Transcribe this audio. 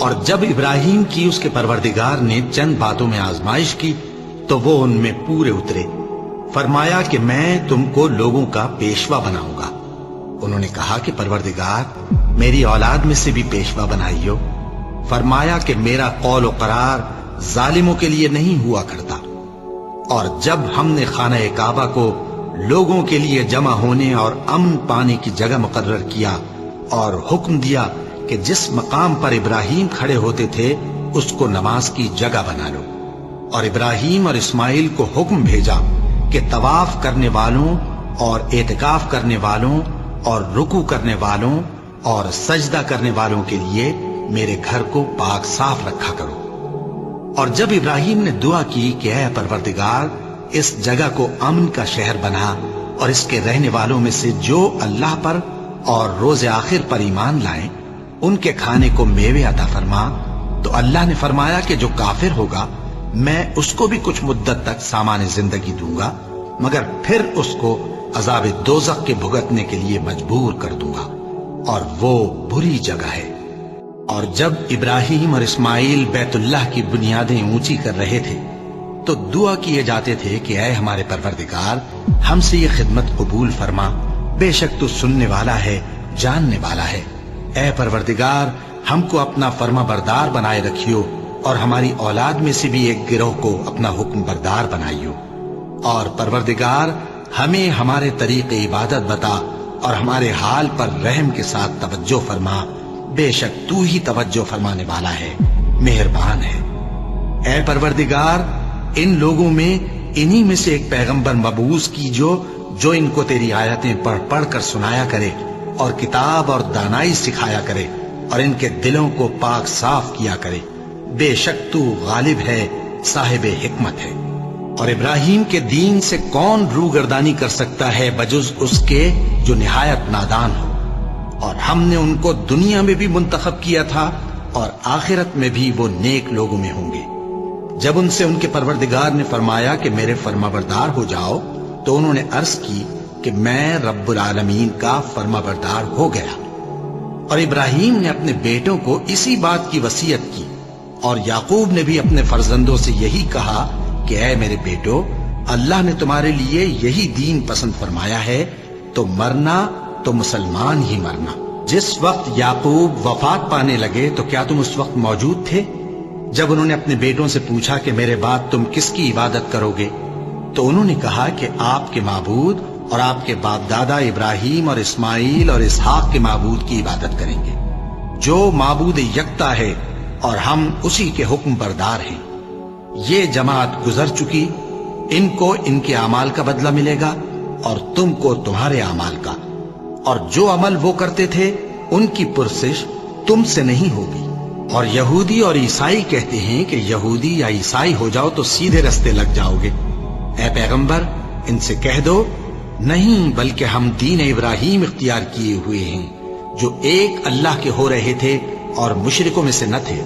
اور جب ابراہیم کی اس کے پروردگار نے چند باتوں میں آزمائش کی تو وہ ان میں پورے اترے۔ فرمایا کہ میں تم کو لوگوں کا پیشوا بناؤں گا۔ انہوں نے کہا کہ پروردگار میری اولاد میں سے بھی پیشوا بنائیو۔ فرمایا کہ میرا قول و قرار ظالموں کے لیے نہیں ہوا کرتا۔ اور جب ہم نے خانہ کعبہ کو لوگوں کے لیے جمع ہونے اور امن پانے کی جگہ مقرر کیا اور حکم دیا کہ جس مقام پر ابراہیم کھڑے ہوتے تھے اس کو نماز کی جگہ بنا لو، اور ابراہیم اور اسماعیل کو حکم بھیجا کہ طواف کرنے والوں اور اعتکاف کرنے والوں اور رکوع کرنے والوں اور سجدہ کرنے والوں کے لیے میرے گھر کو پاک صاف رکھا کرو۔ اور جب ابراہیم نے دعا کی کہ اے پروردگار اس جگہ کو امن کا شہر بنا، اور اس کے رہنے والوں میں سے جو اللہ پر اور روز آخر پر ایمان لائیں ان کے کھانے کو میوے عطا فرما، تو اللہ نے فرمایا کہ جو کافر ہوگا میں اس کو بھی کچھ مدت تک سامان زندگی دوں گا، مگر پھر اس کو عذاب دوزخ کے بھگتنے کے لیے مجبور کر دوں گا، اور وہ بری جگہ ہے۔ اور جب ابراہیم اور اسماعیل بیت اللہ کی بنیادیں اونچی کر رہے تھے تو دعا کیے جاتے تھے کہ اے ہمارے پروردگار ہم سے یہ خدمت قبول فرما، بے شک تو سننے والا ہے، جاننے والا ہے۔ اے پروردگار ہم کو اپنا فرما بردار بنائے رکھیو، اور ہماری اولاد میں سے بھی ایک گروہ کو اپنا حکم بردار بنائیو۔ اور پروردگار ہمیں ہمارے طریق عبادت بتا اور ہمارے حال پر رحم کے ساتھ توجہ فرما، بے شک تو ہی توجہ فرمانے والا ہے، مہربان ہے۔ اے پروردگار ان لوگوں میں انہی میں سے ایک پیغمبر مبعوث کی جو ان کو تیری آیتیں پڑھ پڑھ کر سنایا کرے اور کتاب اور دانائی سکھایا کرے اور ان کے دلوں کو پاک صاف کیا کرے، بے شک تو غالب ہے، صاحب حکمت ہے۔ اور ابراہیم کے دین سے کون روگردانی کر سکتا ہے بجز اس کے جو نہایت نادان ہو؟ اور ہم نے ان کو دنیا میں بھی منتخب کیا تھا اور آخرت میں بھی وہ نیک لوگوں میں ہوں گے۔ جب ان سے ان کے پروردگار نے فرمایا کہ میرے فرما بردار ہو جاؤ تو انہوں نے عرض کی کہ میں رب العالمین کا فرما بردار ہو گیا۔ اور ابراہیم نے اپنے بیٹوں کو اسی بات کی وصیت کی، اور یعقوب نے بھی اپنے فرزندوں سے یہی کہا کہ اے میرے بیٹو، اللہ نے تمہارے لیے یہی دین پسند فرمایا ہے، تو مرنا تو مسلمان ہی مرنا۔ جس وقت یعقوب وفات پانے لگے تو کیا تم اس وقت موجود تھے جب انہوں نے اپنے بیٹوں سے پوچھا کہ میرے بعد تم کس کی عبادت کرو گے؟ تو انہوں نے کہا کہ آپ کے معبود اور آپ کے باپ دادا ابراہیم اور اسماعیل اور اسحاق کے معبود کی عبادت کریں گے، جو معبود یکتا ہے اور ہم اسی کے حکم بردار ہیں۔ یہ جماعت گزر چکی، ان کو ان کے اعمال کا بدلہ ملے گا اور تم کو تمہارے اعمال کا، اور جو عمل وہ کرتے تھے ان کی پرسش تم سے نہیں ہوگی۔ اور یہودی اور عیسائی کہتے ہیں کہ یہودی یا عیسائی ہو جاؤ تو سیدھے رستے لگ جاؤ گے۔ اے پیغمبر ان سے کہہ دو نہیں، بلکہ ہم دین ابراہیم اختیار کیے ہوئے ہیں جو ایک اللہ کے ہو رہے تھے اور مشرکوں میں سے نہ تھے۔